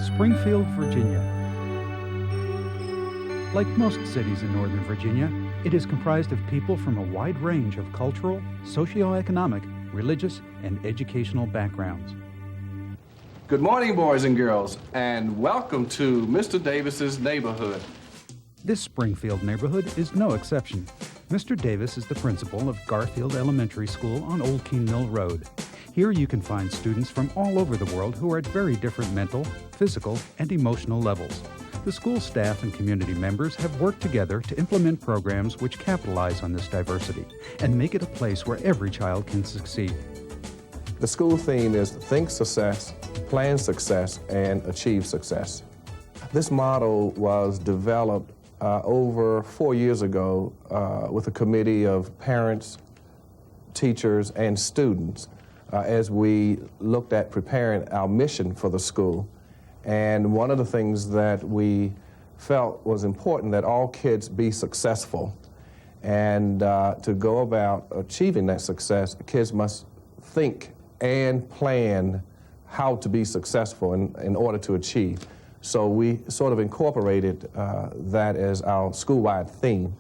Springfield, Virginia. Like most cities in Northern Virginia, it is comprised of people from a wide range of cultural, socioeconomic, religious, and educational backgrounds. Good morning, boys and girls, and welcome to Mr. Davis's neighborhood. This Springfield neighborhood is no exception. Mr. Davis is the principal of Garfield Elementary School on Old King Mill Road. Here you can find students from all over the world who are at very different mental, physical, and emotional levels. The school staff and community members have worked together to implement programs which capitalize on this diversity and make it a place where every child can succeed. The school theme is Think Success, Plan Success, and Achieve Success. This model was developed over 4 years ago with a committee of parents, teachers, and students as we looked at preparing our mission for the school. And one of the things that we felt was important that all kids be successful. And to go about achieving that success, kids must think and plan how to be successful in order to achieve. So we sort of incorporated that as our school-wide theme,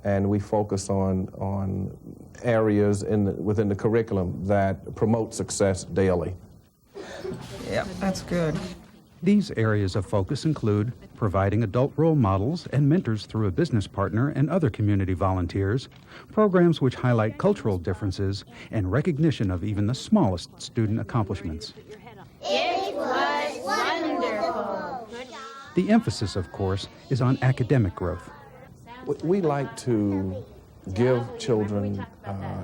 and we focus on areas within the curriculum that promote success daily. Yep, that's good. These areas of focus include providing adult role models and mentors through a business partner and other community volunteers, programs which highlight cultural differences, and recognition of even the smallest student accomplishments. It was wonderful. The emphasis, of course, is on academic growth. We like to give children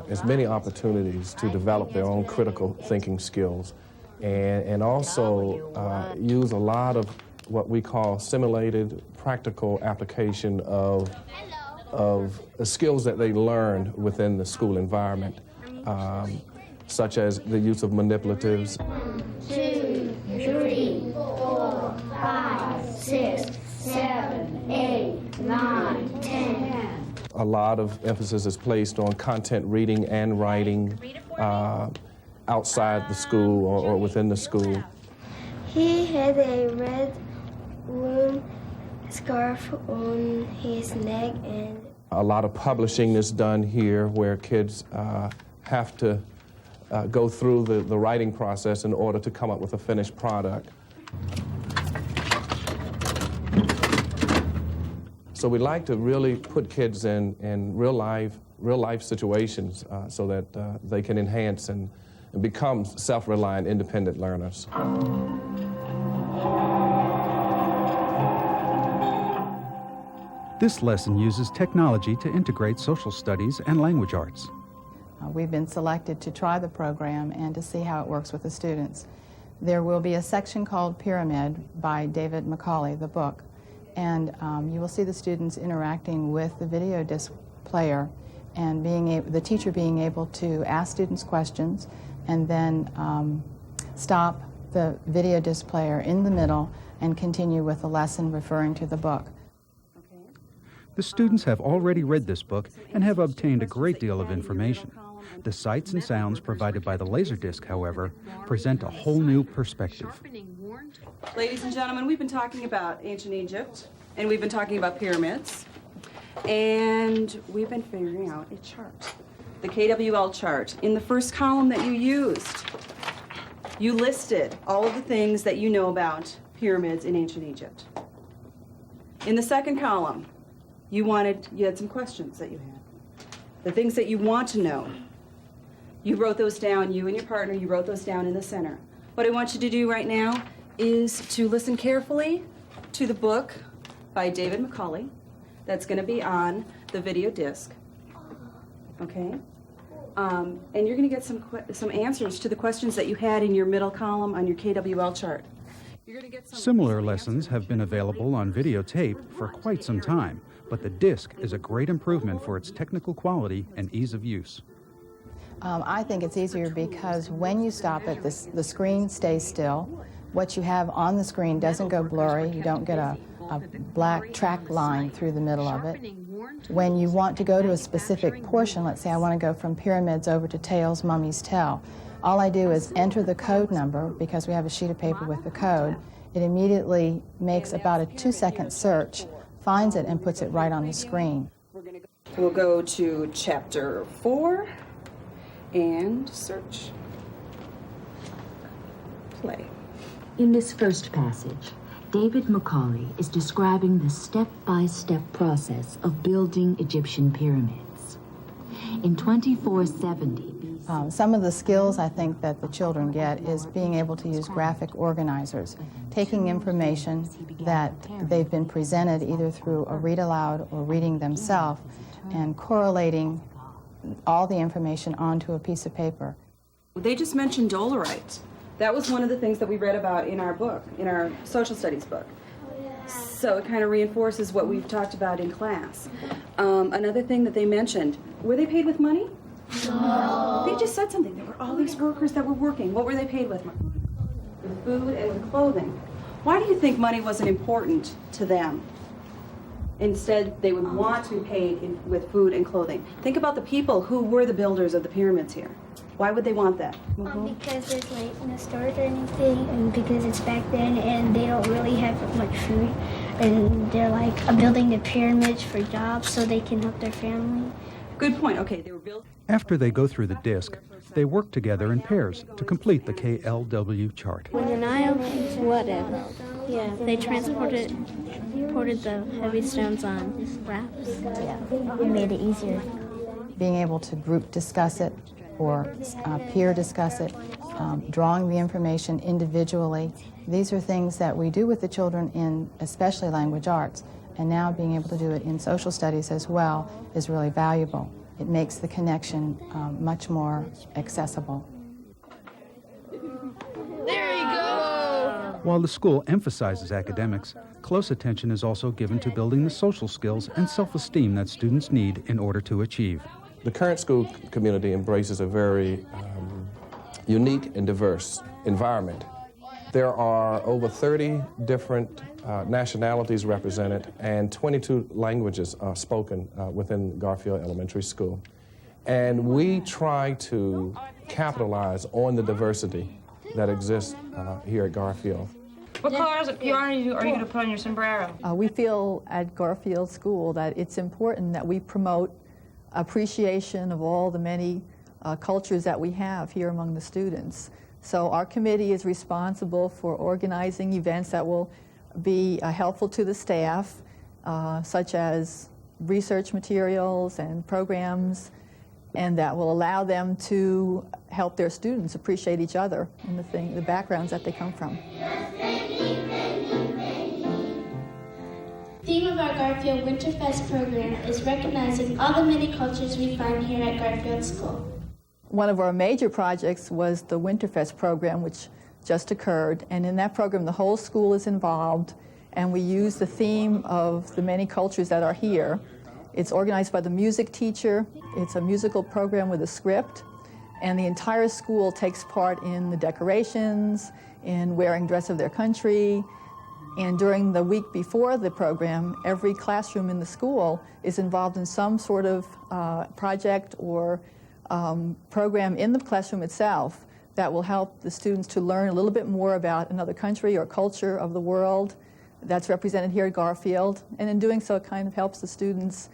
as many opportunities to develop their own critical thinking skills and also use a lot of what we call simulated practical application of the skills that they learn within the school environment, such as the use of manipulatives. 2, 3, 4, 5, 6, 7, 8, 9, 10. A lot of emphasis is placed on content reading and writing outside the school or within the school. He had a red wool scarf on his neck, and a lot of publishing is done here where kids have to go through the writing process in order to come up with a finished product. So we like to really put kids in real life situations so that they can enhance and become self-reliant, independent learners. This lesson uses technology to integrate social studies and language arts. We've been selected to try the program and to see how it works with the students. There will be a section called Pyramid by David Macaulay, the book, and you will see the students interacting with the video disc player and the teacher being able to ask students questions and then stop the video disc player in the middle and continue with the lesson referring to the book. The students have already read this book and have obtained a great deal of information. The sights and sounds provided by the Laserdisc, however, present a whole new perspective. Ladies and gentlemen, we've been talking about ancient Egypt, and we've been talking about pyramids, and we've been figuring out a chart, the KWL chart. In the first column that you used, you listed all of the things that you know about pyramids in ancient Egypt. In the second column, you had some questions that you had, the things that you want to know. You wrote those down, you and your partner, you wrote those down in the center. What I want you to do right now is to listen carefully to the book by David Macaulay that's going to be on the video disc, okay? And you're going to get some answers to the questions that you had in your middle column on your KWL chart. Similar lessons have been available on videotape for quite some time, but the disc is a great improvement for its technical quality and ease of use. I think it's easier because when you stop it, the screen stays still. What you have on the screen doesn't go blurry. You don't get a black track line through the middle of it. When you want to go to a specific portion, let's say I want to go from pyramids over to tails, mummies, tell, all I do is enter the code number, because we have a sheet of paper with the code, it immediately makes about a 2-second search, finds it, and puts it right on the screen. We'll go to chapter 4 and search. Play. In this first passage, David Macaulay is describing the step-by-step process of building Egyptian pyramids. In 2470, some of the skills I think that the children get is being able to use graphic organizers, taking information that they've been presented either through a read aloud or reading themselves and correlating all the information onto a piece of paper. They just mentioned dolerite. That was one of the things that we read about in our book, in our social studies book. So it kind of reinforces what we've talked about in class. Another thing that they mentioned, were they paid with money? No. They just said something. There were all these workers that were working. What were they paid with? With food and with clothing. Why do you think money wasn't important to them? Instead, they would want to be paid with food and clothing. Think about the people who were the builders of the pyramids here. Why would they want that? Because there's like no storage or anything, and because it's back then and they don't really have much food, and they're like building the pyramids for jobs so they can help their family. Good point. Okay, they were built. After they go through the disc, they work together in pairs to complete the KLW chart. When the Nile flooded, they transported the heavy stones on rafts. It made it easier. Being able to group discuss it or peer discuss it, drawing the information individually. These are things that we do with the children in especially language arts, and now being able to do it in social studies as well is really valuable. It makes the connection much more accessible. There you go! While the school emphasizes academics, close attention is also given to building the social skills and self-esteem that students need in order to achieve. The current school community embraces a very unique and diverse environment. There are over 30 different nationalities represented, and 22 languages are spoken within Garfield Elementary School. And we try to capitalize on the diversity that exists here at Garfield. What colors are you going to put on your sombrero? We feel at Garfield School that it's important that we promote appreciation of all the many cultures that we have here among the students. So our committee is responsible for organizing events that will be helpful to the staff, such as research materials and programs, and that will allow them to help their students appreciate each other and the backgrounds that they come from. The theme of our Garfield Winterfest program is recognizing all the many cultures we find here at Garfield School. One of our major projects was the Winterfest program, which just occurred, and in that program the whole school is involved, and we use the theme of the many cultures that are here. It's organized by the music teacher. It's a musical program with a script, and the entire school takes part in the decorations, in wearing dress of their country. And during the week before the program, every classroom in the school is involved in some sort of project or program in the classroom itself that will help the students to learn a little bit more about another country or culture of the world that's represented here at Garfield. And in doing so, it kind of helps the students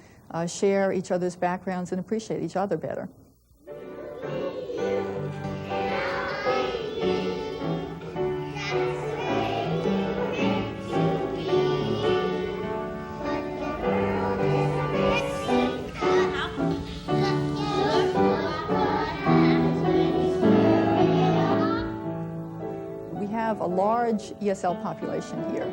share each other's backgrounds and appreciate each other better. Have a large ESL population here,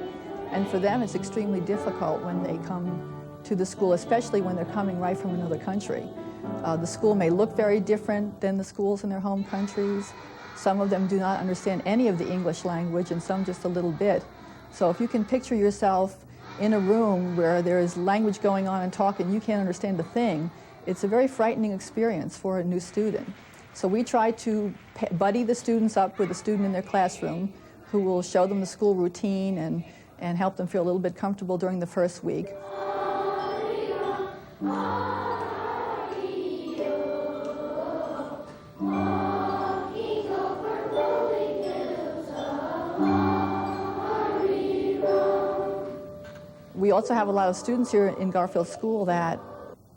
and for them it's extremely difficult when they come to the school, especially when they're coming right from another country. The school may look very different than the schools in their home countries. Some of them do not understand any of the English language, and some just a little bit. So if you can picture yourself in a room where there is language going on and talk and you can't understand a thing, it's a very frightening experience for a new student. So we try to buddy the students up with a student in their classroom who will show them the school routine and help them feel a little bit comfortable during the first week. We also have a lot of students here in Garfield School that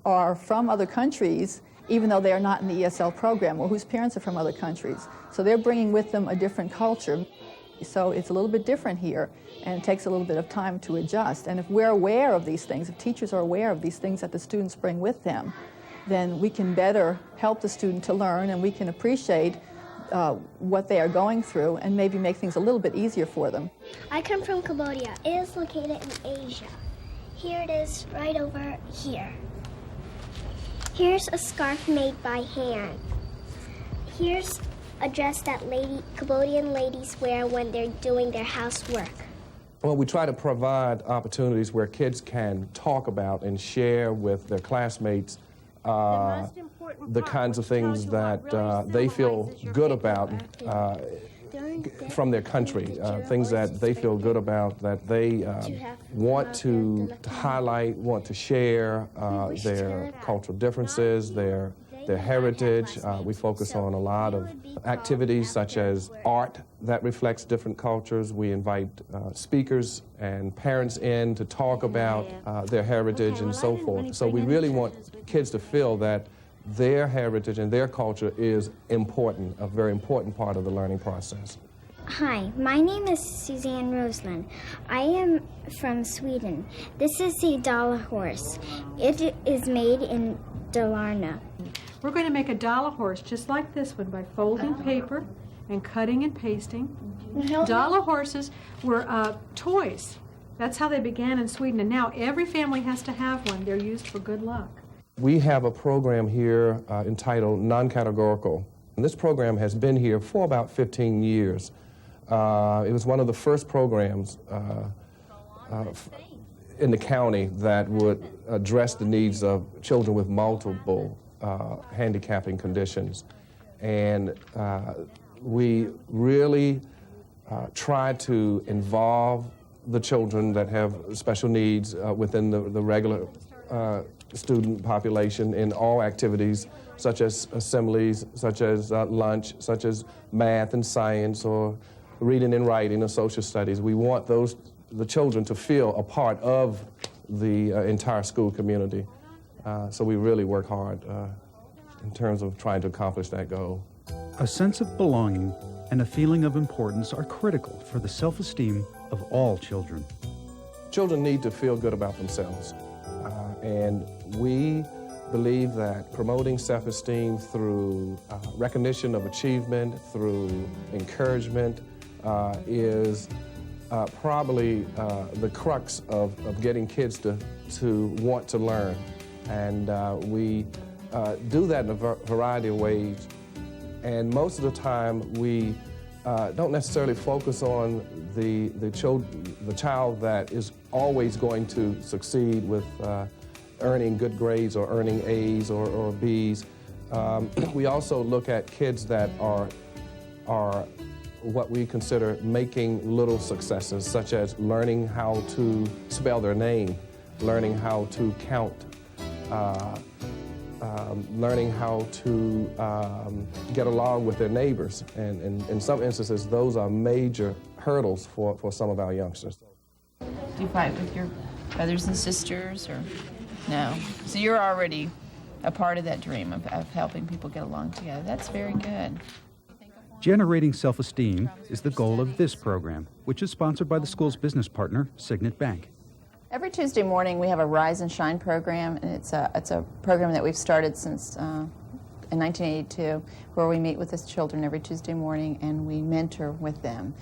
are from other countries, even though they are not in the ESL program, or whose parents are from other countries. So they're bringing with them a different culture. So it's a little bit different here, and it takes a little bit of time to adjust. And if we're aware of these things, if teachers are aware of these things that the students bring with them, then we can better help the student to learn, and we can appreciate what they are going through and maybe make things a little bit easier for them. I come from Cambodia. It is located in Asia. Here it is right over here. Here's a scarf made by hand. Here's a dress that Cambodian ladies wear when they're doing their housework. Well, we try to provide opportunities where kids can talk about and share with their classmates the kinds of things that they feel good about from their country, things that they feel good about, that they want to highlight, want to share, their cultural differences, their heritage. We focus on a lot of activities such as art that reflects different cultures. We invite speakers and parents in to talk about their heritage and so forth. So we really want kids to feel that their heritage and their culture is important, a very important part of the learning process. Hi, my name is Suzanne Roseland. I am from Sweden. This is the dollar horse. It is made in Dalarna. We're going to make a dollar horse just like this one by folding paper and cutting and pasting. Dollar horses were toys. That's how they began in Sweden, and now every family has to have one. They're used for good luck. We have a program here entitled Non-Categorical. And this program has been here for about 15 years. It was one of the first programs in the county that would address the needs of children with multiple handicapping conditions. And we really try to involve the children that have special needs within the regular student population in all activities, such as assemblies, such as lunch, such as math and science, or reading and writing, or social studies. We want the children to feel a part of the entire school community. So we really work hard in terms of trying to accomplish that goal. A sense of belonging and a feeling of importance are critical for the self-esteem of all children. Children need to feel good about themselves. And we believe that promoting self-esteem through recognition of achievement, through encouragement, is probably the crux of getting kids to want to learn. And we do that in a variety of ways. And most of the time, we don't necessarily focus on the child that is always going to succeed with earning good grades or earning A's or B's. We also look at kids that are what we consider making little successes, such as learning how to spell their name, learning how to count, learning how to get along with their neighbors. And in some instances, those are major hurdles for some of our youngsters. Do you fight with your brothers and sisters, or no? So you're already a part of that dream of helping people get along together. That's very good. Generating self-esteem is the goal of this program, which is sponsored by the school's business partner, Signet Bank. Every Tuesday morning we have a Rise and Shine program, and it's a program that we've started since in 1982, where we meet with the children every Tuesday morning and we mentor with them.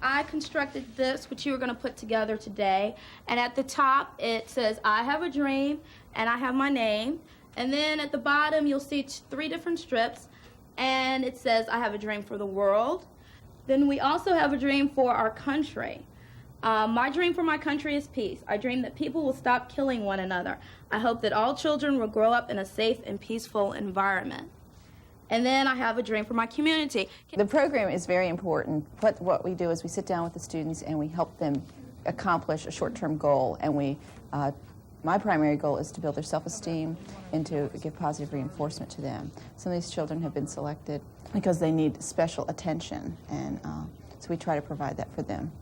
I constructed this, which you were going to put together today, and at the top it says, I have a dream, and I have my name, and then at the bottom you'll see 3 different strips, and it says, I have a dream for the world. Then we also have a dream for our country. My dream for my country is peace. I dream that people will stop killing one another. I hope that all children will grow up in a safe and peaceful environment. And then I have a dream for my community. The program is very important. What we do is we sit down with the students and we help them accomplish a short-term goal. And my primary goal is to build their self-esteem and to give positive reinforcement to them. Some of these children have been selected because they need special attention, and so we try to provide that for them.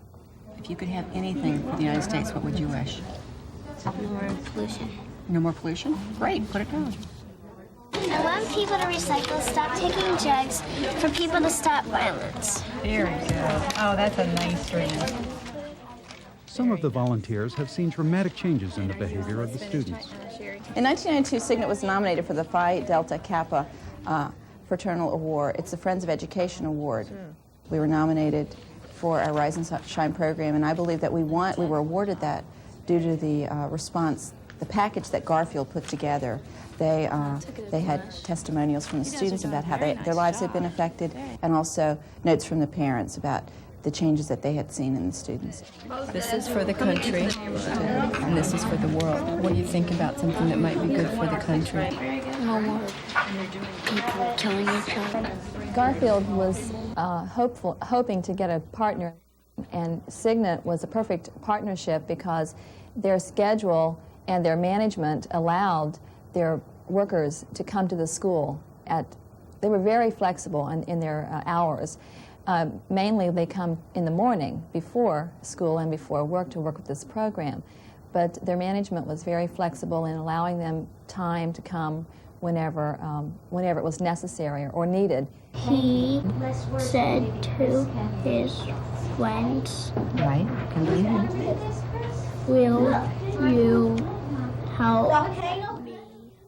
If you could have anything for the United States, what would you wish? No more pollution. No more pollution? Great, put it down. I want people to recycle, stop taking drugs, for people to stop violence. Very good. Oh, that's a nice dream. Some of the volunteers have seen dramatic changes in the behavior of the students. In 1992, Signet was nominated for the Phi Delta Kappa Fraternal Award. It's the Friends of Education Award. We were nominated for our Rise and Shine program, and I believe that we were awarded that due to the response, the package that Garfield put together. They had testimonials from the students about how their lives had been affected, and also notes from the parents about the changes that they had seen in the students. This is for the country, and this is for the world. What do you think about something that might be good for the country? No more people killing each other. Garfield was hoping to get a partner, and Signet was a perfect partnership because their schedule and their management allowed their workers to come to the school they were very flexible in their hours. Mainly they come in the morning before school and before work to work with this program, but their management was very flexible in allowing them time to come whenever it was necessary or needed. He said to his friends, right, can believe it. Will you help me?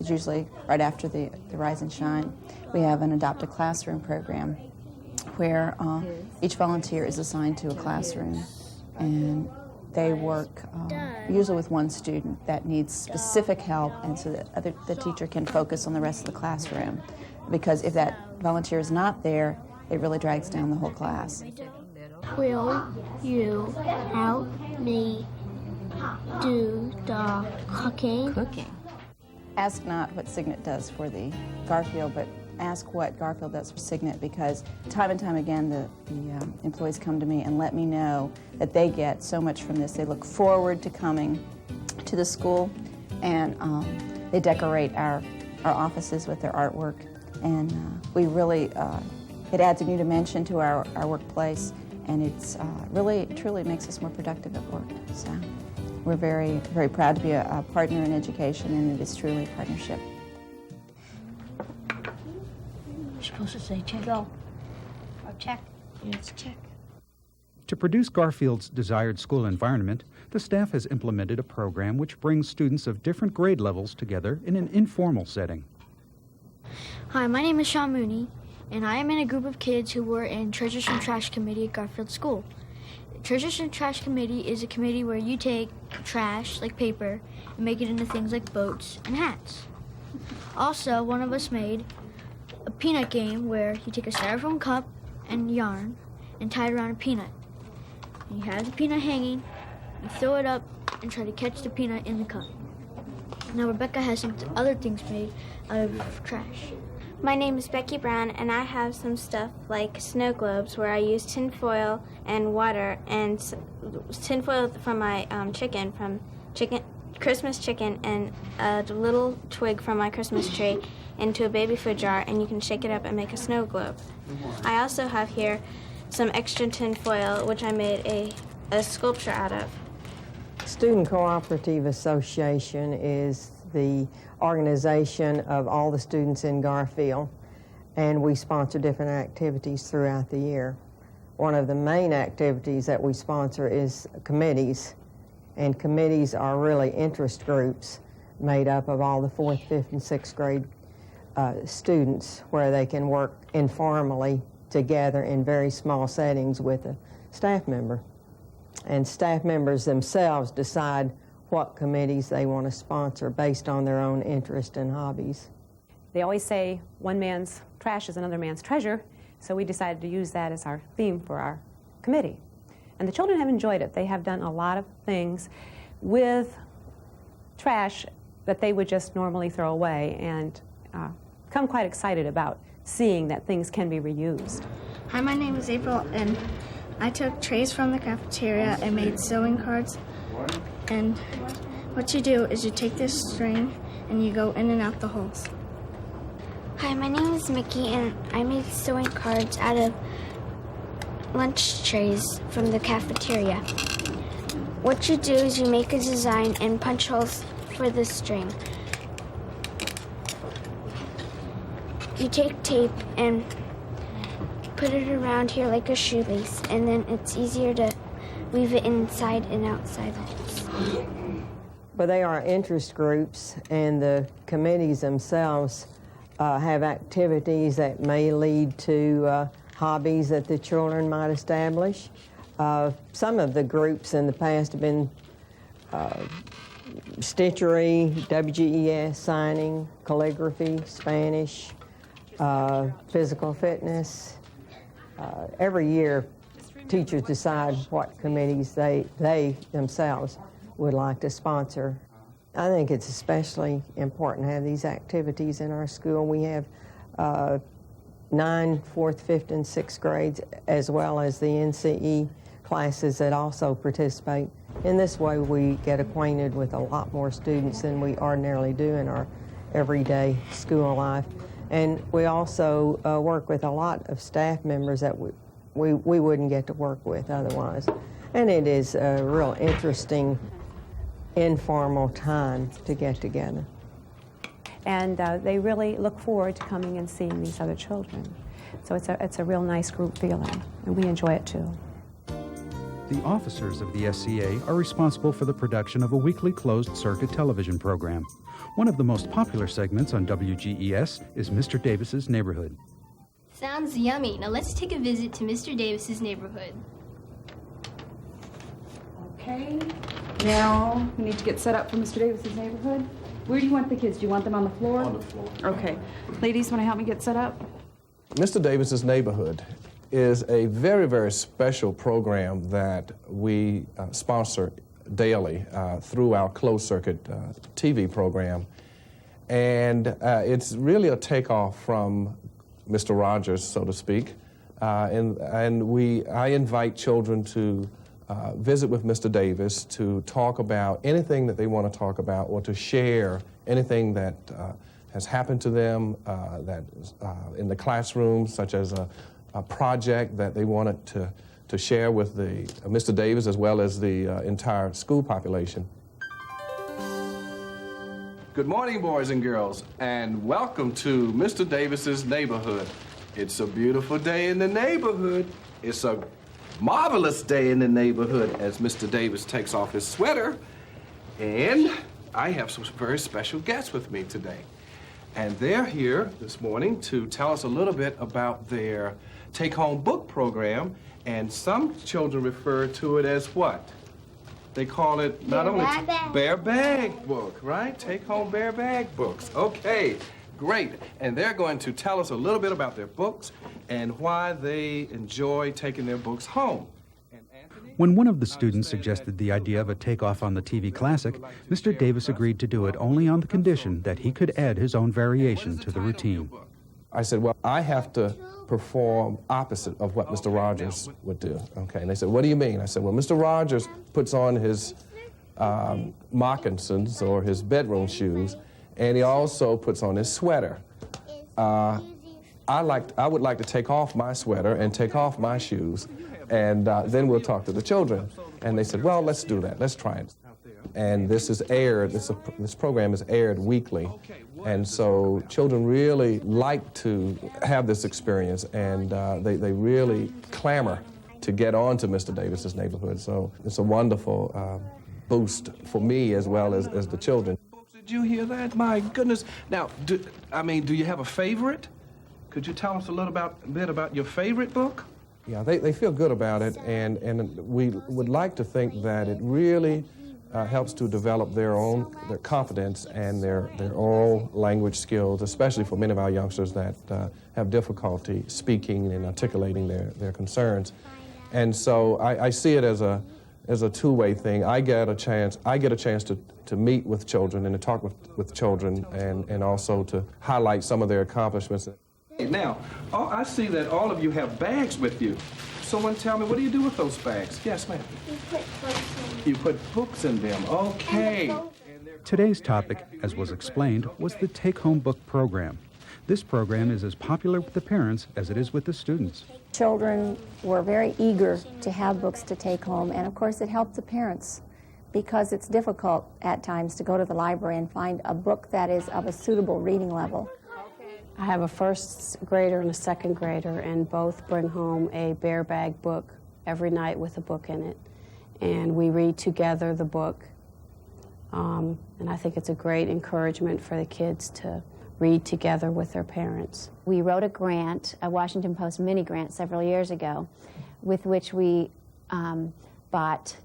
It's usually right after the Rise and Shine. We have an Adopt a Classroom program where each volunteer is assigned to a classroom, and they work usually with one student that needs specific help, and so that the teacher can focus on the rest of the classroom. Because if that volunteer is not there, it really drags down the whole class. Will you help me do the cooking? Ask not what Signet does for the Garfield, but ask what Garfield does for Signet, because time and time again the employees come to me and let me know that they get so much from this. They look forward to coming to the school, and they decorate our offices with their artwork, and we really, it adds a new dimension to our workplace, and it's really, truly makes us more productive at work. So we're very, very proud to be a partner in education, and it is truly a partnership. You're supposed to say check. Go. Or check. It's check. To produce Garfield's desired school environment, the staff has implemented a program which brings students of different grade levels together in an informal setting. Hi, my name is Sean Mooney, and I am in a group of kids who were in Treasures from Trash Committee at Garfield School. Treasures from Trash Committee is a committee where you take trash, like paper, and make it into things like boats and hats. Also, one of us made a peanut game where you take a styrofoam cup and yarn and tie it around a peanut. And you have the peanut hanging, you throw it up, and try to catch the peanut in the cup. Now Rebecca has some other things made out of trash. My name is Becky Brown, and I have some stuff like snow globes where I use tin foil and water and tin foil from my Christmas chicken, and a little twig from my Christmas tree into a baby food jar, and you can shake it up and make a snow globe. I also have here some extra tin foil, which I made a sculpture out of. Student Cooperative Association is the organization of all the students in Garfield, and we sponsor different activities throughout the year. One of the main activities that we sponsor is committees, and committees are really interest groups made up of all the 4th, 5th, and 6th grade students, where they can work informally together in very small settings with a staff member. And staff members themselves decide what committees they want to sponsor based on their own interest and hobbies. They always say one man's trash is another man's treasure, so we decided to use that as our theme for our committee. And the children have enjoyed it. They have done a lot of things with trash that they would just normally throw away, and come quite excited about seeing that things can be reused. Hi, my name is April, and I took trays from the cafeteria and made sewing cards. And what you do is you take this string and you go in and out the holes. Hi, my name is Mickey, and I made sewing cards out of lunch trays from the cafeteria. What you do is you make a design and punch holes for the string. You take tape and put it around here like a shoelace, and then it's easier to weave it inside and outside holes. But they are interest groups, and the committees themselves have activities that may lead to hobbies that the children might establish. Some of the groups in the past have been stitchery, WGES, signing, calligraphy, Spanish, physical fitness. Every year, teachers decide what committees they themselves would like to sponsor. I think it's especially important to have these activities in our school. We have 9th, 4th, 5th, and 6th grades, as well as the NCE classes that also participate. In this way, we get acquainted with a lot more students than we ordinarily do in our everyday school life. And we also work with a lot of staff members that we wouldn't get to work with otherwise. And it is a real interesting, informal time to get together. And they really look forward to coming and seeing these other children. So it's a real nice group feeling, and we enjoy it too. The officers of the SCA are responsible for the production of a weekly closed-circuit television program. One of the most popular segments on WGES is Mr. Davis's Neighborhood. Sounds yummy. Now let's take a visit to Mr. Davis's neighborhood. Okay. Now we need to get set up for Mr. Davis's neighborhood. Where do you want the kids? Do you want them on the floor? On the floor. Okay. Ladies, want to help me get set up? Mr. Davis's Neighborhood is a very, very special program that we sponsor daily through our closed-circuit TV program. And it's really a takeoff from Mr. Rogers, so to speak. I invite children to visit with Mr. Davis to talk about anything that they want to talk about or to share anything that has happened to them that in the classroom, such as a project that they wanted to share with Mr. Davis as well as the entire school population. Good morning, boys and girls, and welcome to Mr. Davis's Neighborhood. It's a beautiful day in the neighborhood. It's a marvelous day in the neighborhood as Mr. Davis takes off his sweater. And I have some very special guests with me today. And they're here this morning to tell us a little bit about their take-home book program. And some children refer to it as what? They call it not only Bear Bag Book, right? Take-home Bear Bag Books. Okay, great. And they're going to tell us a little bit about their books and why they enjoy taking their books home. When one of the students suggested the idea of a takeoff on the TV classic, Mr. Davis agreed to do it only on the condition that he could add his own variation to the routine. I said, well, I have to perform opposite of what Mr. Rogers would do. Okay, and they said, what do you mean? I said, well, Mr. Rogers puts on his moccasins or his bedroom shoes, and he also puts on his sweater. I would like to take off my sweater and take off my shoes, and then we'll talk to the children. And they said, well, let's do that. Let's try it. And this is aired, this program is aired weekly. And so children really like to have this experience, and they really clamor to get on to Mr. Davis's Neighborhood. So it's a wonderful boost for me as well as the children. Did you hear that? My goodness. Now, do you have a favorite? Could you tell us a little bit about your favorite book? Yeah, they feel good about it, and we would like to think that it really helps to develop their confidence and their oral language skills, especially for many of our youngsters that have difficulty speaking and articulating their concerns. And so I see it as a two-way thing. I get a chance to meet with children and to talk with children and also to highlight some of their accomplishments. Now, I see that all of you have bags with you. Someone tell me, what do you do with those bags? Yes, ma'am. You put books in them. Okay. Today's topic, as was explained, was the take-home book program. This program is as popular with the parents as it is with the students. Children were very eager to have books to take home, and of course it helped the parents because it's difficult at times to go to the library and find a book that is of a suitable reading level. I have a first grader and a second grader, and both bring home a bear bag book every night with a book in it. And we read together the book. And I think it's a great encouragement for the kids to read together with their parents. We wrote a grant, a Washington Post mini grant several years ago, with which we bought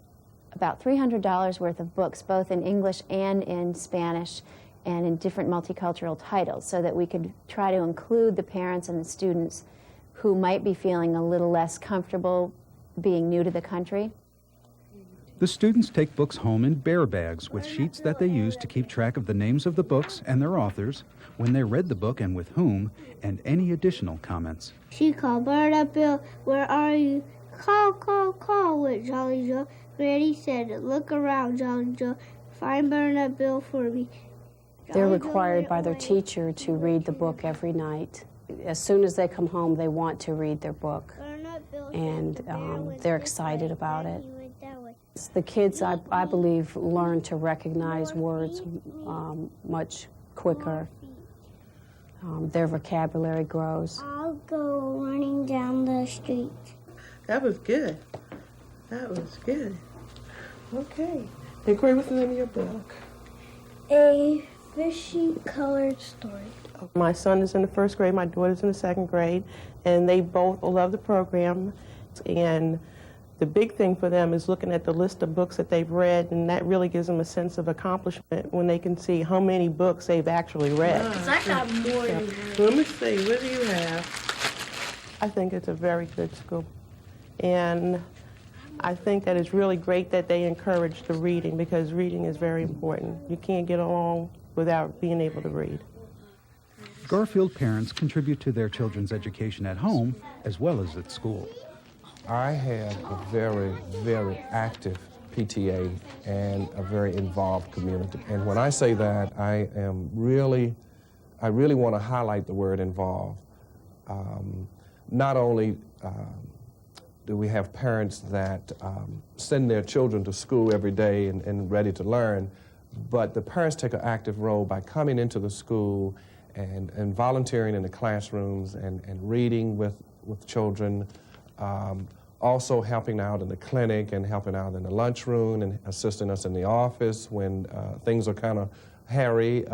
about $300 worth of books, both in English and in Spanish, and in different multicultural titles, so that we could try to include the parents and the students who might be feeling a little less comfortable being new to the country. The students take books home in bear bags with sheets that they use to keep track of the names of the books and their authors, when they read the book and with whom, and any additional comments. She called Bernard Bill, where are you? Call, call, call, went Jolly Joe. Granny said, look around, Jolly Joe. Find Bernard Bill for me. They're required by their teacher to read the book every night. As soon as they come home, they want to read their book, and they're excited about it. The kids, I believe, learn to recognize words much quicker. Their vocabulary grows. I'll go running down the street. That was good. That was good. Okay. And Gray, what's the name of your book? A fishy colored story. My son is in the first grade, my daughter's in the second grade, and they both love the program. And the big thing for them is looking at the list of books that they've read, and that really gives them a sense of accomplishment when they can see how many books they've actually read. I got more than that. Let me see, what do you have? I think it's a very good school. And I think that it's really great that they encourage the reading, because reading is very important. You can't get along without being able to read. Garfield parents contribute to their children's education at home as well as at school. I have a very, very active PTA and a very involved community. And when I say that, I really want to highlight the word involved. Not only do we have parents that send their children to school every day and ready to learn, but the parents take an active role by coming into the school and volunteering in the classrooms and reading with children, also helping out in the clinic and helping out in the lunchroom and assisting us in the office when things are kind of hairy,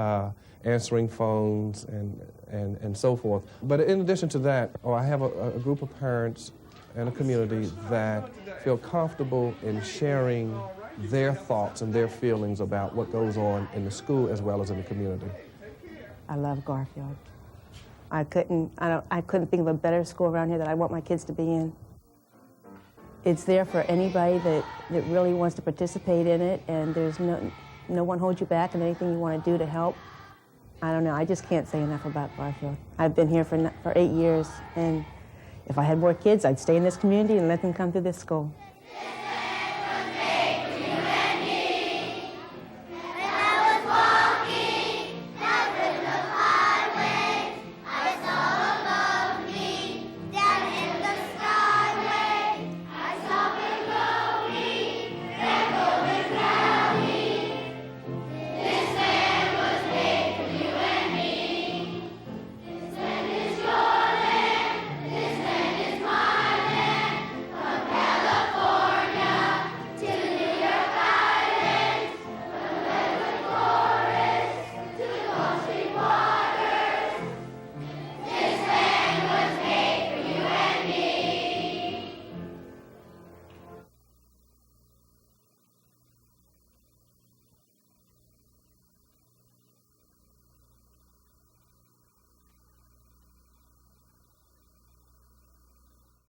answering phones and so forth. But in addition to that, I have a group of parents and a community that feel comfortable in sharing their thoughts and their feelings about what goes on in the school as well as in the community. I love Garfield. I couldn't think of a better school around here that I want my kids to be in. It's there for anybody that really wants to participate in it, and there's no one holds you back in anything you want to do to help. I don't know, I just can't say enough about Garfield. I've been here for 8 years, and if I had more kids, I'd stay in this community and let them come to this school.